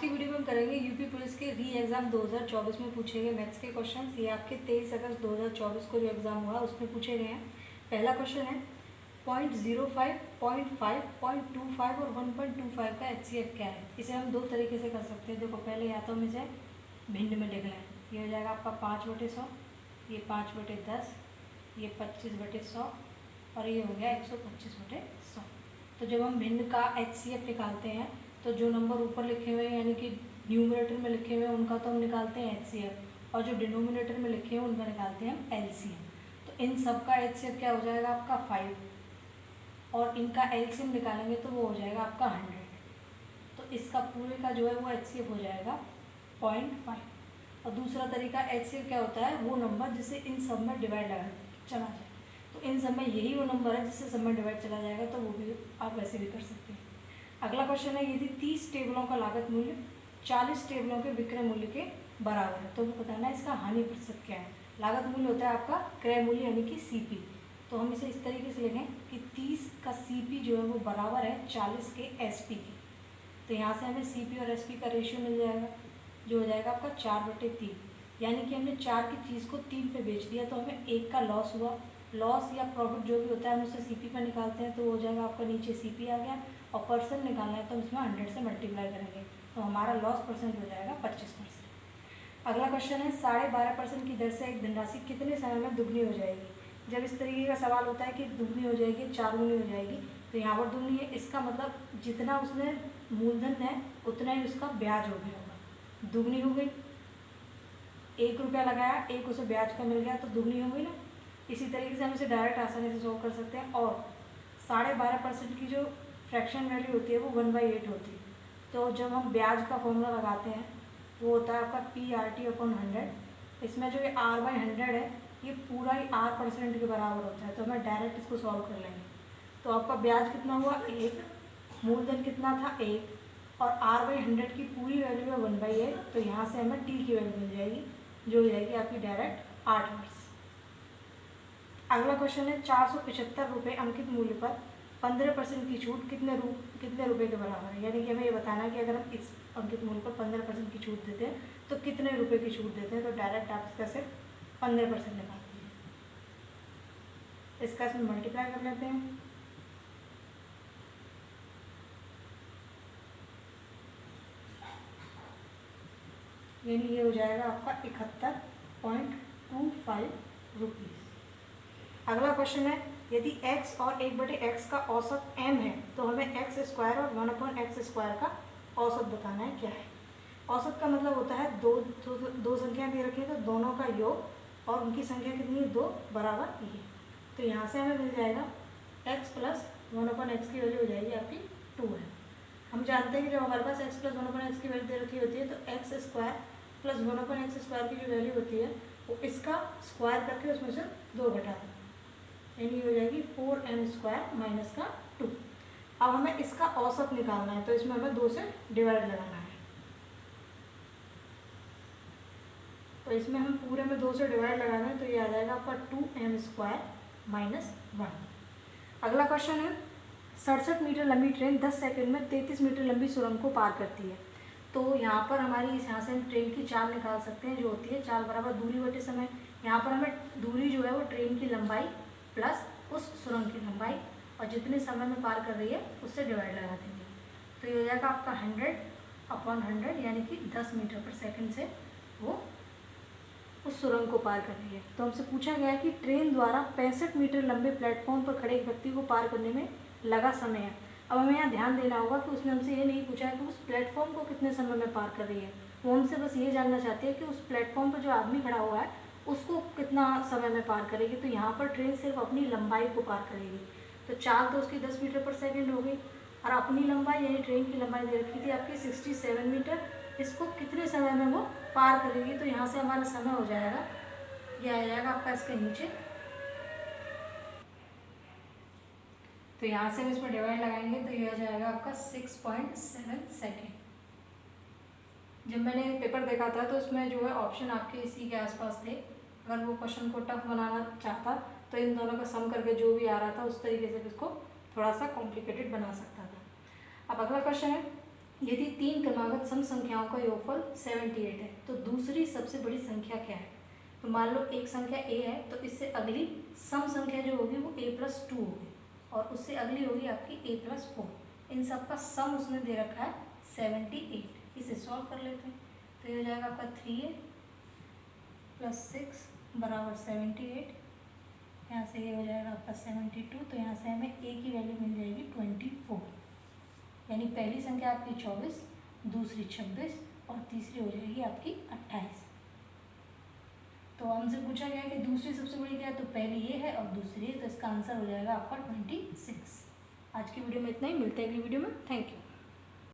की वीडियो में हम करेंगे यूपी पुलिस के री एग्ज़ाम 2024 में पूछे गए मैथ्स के क्वेश्चंस। ये आपके 23 अगस्त 2024 को जो एग्ज़ाम हुआ उसमें पूछे गए हैं। पहला क्वेश्चन है 0.05, 0.5, 0.25 और 1.25 का HCF क्या है। इसे हम दो तरीके से कर सकते हैं। देखो पहले या तो हम इसे भिन्न में लिख लें, ये हो जाएगा आपका 5/100, ये 5/10, ये 25/100 और ये हो गया 125/100। तो जब हम भिन्न का HCF निकालते हैं तो जो नंबर ऊपर लिखे हुए हैं यानी कि न्यूमरेटर में लिखे हुए हैं उनका तो हम निकालते हैं HCF, और जो डिनोमिनेटर में लिखे हुए उनका निकालते हैं हम LCM। तो इन सब का HCF क्या हो जाएगा आपका 5, और इनका LCM निकालेंगे तो वो हो जाएगा आपका 100। तो इसका पूरे का जो है वो HCF हो जाएगा 0.5। और दूसरा तरीका HCF क्या होता है, वो नंबर जिसे इन सब में डिवाइड चला जाए। तो इन सब में यही वो नंबर है जिससे सब में डिवाइड चला जाएगा, तो वो भी आप वैसे भी कर सकते हैं। अगला क्वेश्चन है यदि 30 टेबलों का लागत मूल्य 40 टेबलों के विक्रय मूल्य के बराबर है तो बताना है इसका हानि प्रतिशत क्या है। लागत मूल्य होता है आपका क्रय मूल्य यानी कि CP। तो हम इसे इस तरीके से लिखें कि 30 का CP जो है वो बराबर है 40 के SP के। तो यहाँ से हमें CP और SP का रेशियो मिल जाएगा जो हो जाएगा आपका 4/3। यानी कि हमने 4 की चीज़ को 3 पे बेच दिया तो हमें 1 का लॉस हुआ। लॉस या प्रॉफिट जो भी होता है हम उसे CP पर निकालते हैं, तो हो जाएगा आपका नीचे CP आ गया, और परसेंट निकालना है तो हम इसमें 100 से मल्टीप्लाई करेंगे तो हमारा लॉस परसेंट हो जाएगा 25%। अगला क्वेश्चन है 12.5% की दर से एक धनराशि कितने समय में दुगनी हो जाएगी। जब इस तरीके का सवाल होता है कि दुगनी हो जाएगी, 4 गुनी हो जाएगी, तो यहाँ पर दुगनी है, इसका मतलब जितना उसने मूलधन है उतना ही उसका ब्याज हो गया होगा। दुगनी हो गई, 1 रुपया लगाया, 1 उसे ब्याज का मिल गया तो दुगनी हो गई ना। इसी तरीके से हम इसे डायरेक्ट आसानी से सॉल्व कर सकते हैं। और 12.5% की जो फ्रैक्शन वैल्यू होती है वो 1/8 होती है। तो जब हम ब्याज का फॉर्मूला लगाते हैं वो होता है आपका PRT/100। इसमें जो ये R/100 है ये पूरा ही R% के बराबर होता है, तो हमें डायरेक्ट इसको सॉल्व कर लेंगे। तो आपका ब्याज कितना हुआ 1, मूलधन कितना था 1, और R/100 की पूरी वैल्यू है 1/8, तो यहाँ से हमें T की वैल्यू मिल जाएगी जो हो जाएगी आपकी डायरेक्ट 8 वर्ष। अगला क्वेश्चन है 475 रुपये अंकित मूल्य पर 15% की छूट कितने रुपए के बराबर है। यानी कि हमें ये बताना है कि अगर हम इस अंकित मूल्य पर 15% की छूट देते हैं तो कितने रुपए की छूट देते हैं। तो डायरेक्ट आप इसका सिर्फ 15% निकालते हैं, इसका इसमें मल्टीप्लाई कर लेते हैं। यानी ये हो जाएगा आपका 71.25 रुपीज़। अगला क्वेश्चन है यदि x और 1/x का औसत m है तो हमें x² और 1/x² का औसत बताना है क्या है। औसत का मतलब होता है दो संख्या दे रखी है तो दोनों का योग और उनकी संख्या कितनी है 2 बराबर ये। तो यहाँ से हमें मिल जाएगा x + 1/x की वैल्यू हो जाएगी आपकी 2 है। हम जानते हैं कि जब हमारे पास x + 1/x की वैल्यू दे रखी होती है तो x² + 1/x² की जो वैल्यू होती है वो इसका स्क्वायर करके उसमें से 2 घटा दें, यानी हो जाएगी 4m² - 2। अब हमें इसका औसत निकालना है तो इसमें हमें 2 से डिवाइड लगाना है। तो इसमें हम पूरे में 2 से डिवाइड लगाना है तो ये आ जाएगा आपका 2m² - 1। अगला क्वेश्चन है 67 मीटर लंबी ट्रेन 10 सेकंड में 33 मीटर लंबी सुरंग को पार करती है। तो यहाँ पर हमारी यहाँ से हम ट्रेन की चाल निकाल सकते हैं जो होती है चाल बराबर दूरी बटे समय। यहाँ पर हमें दूरी जो है वो ट्रेन की लंबाई प्लस उस सुरंग की लंबाई और जितने समय में पार कर रही है उससे डिवाइड लगा देंगे। तो ये हो जाएगा आपका 100/100 यानी कि 10 मीटर पर सेकंड से वो उस सुरंग को पार कर रही है। तो हमसे पूछा गया है कि ट्रेन द्वारा 65 मीटर लंबे प्लेटफॉर्म पर खड़े एक व्यक्ति को पार करने में लगा समय है। अब हमें यहाँ ध्यान देना होगा कि उसने हमसे ये नहीं पूछा है कि उस प्लेटफॉर्म को कितने समय में पार कर रही है, वो हमसे बस ये जानना चाहती है कि उस प्लेटफॉर्म पर जो आदमी खड़ा हुआ है उसको कितना समय में पार करेगी। तो यहाँ पर ट्रेन सिर्फ अपनी लंबाई को पार करेगी। तो चाल तो उसकी 10 मीटर पर सेकेंड हो गई, और अपनी लंबाई यानी ट्रेन की लंबाई दे रखी थी आपकी 67 मीटर, इसको कितने समय में वो पार करेगी। तो यहाँ से हमारा समय हो जाएगा, यह आ जाएगा आपका इसके नीचे। तो यहाँ से हम इसमें डिवाइड लगाएंगे तो यह आ जाएगा आपका 6.7 सेकेंड। जब मैंने पेपर देखा था तो उसमें जो है ऑप्शन आपके इसी के आसपास थे। अगर वो क्वेश्चन को टफ बनाना चाहता तो इन दोनों का सम करके जो भी आ रहा था उस तरीके से इसको थोड़ा सा कॉम्प्लिकेटेड बना सकता था। अब अगला क्वेश्चन है यदि 3 क्रमागत सम संख्याओं का योगफल 78 है तो दूसरी सबसे बड़ी संख्या क्या है। तो मान लो एक संख्या a है तो इससे अगली सम संख्या जो होगी वो a+2 होगी और उससे अगली होगी आपकी a+4। इन सब का सम उसने दे रखा है 78। इसे सॉल्व कर लेते हैं तो ये हो जाएगा आपका 3a + 6 = 78। यहाँ से ये हो जाएगा आपका 72। तो यहाँ से हमें a की वैल्यू मिल जाएगी 24। यानी पहली संख्या आपकी 24, दूसरी 26 और तीसरी हो जाएगी आपकी 28। तो हमसे पूछा गया है कि दूसरी सबसे बड़ी क्या है, तो पहली ये है और दूसरी है, तो इसका आंसर हो जाएगा आपका 26। आज की वीडियो में इतना ही, मिलते हैं अगली वीडियो में। Thank you.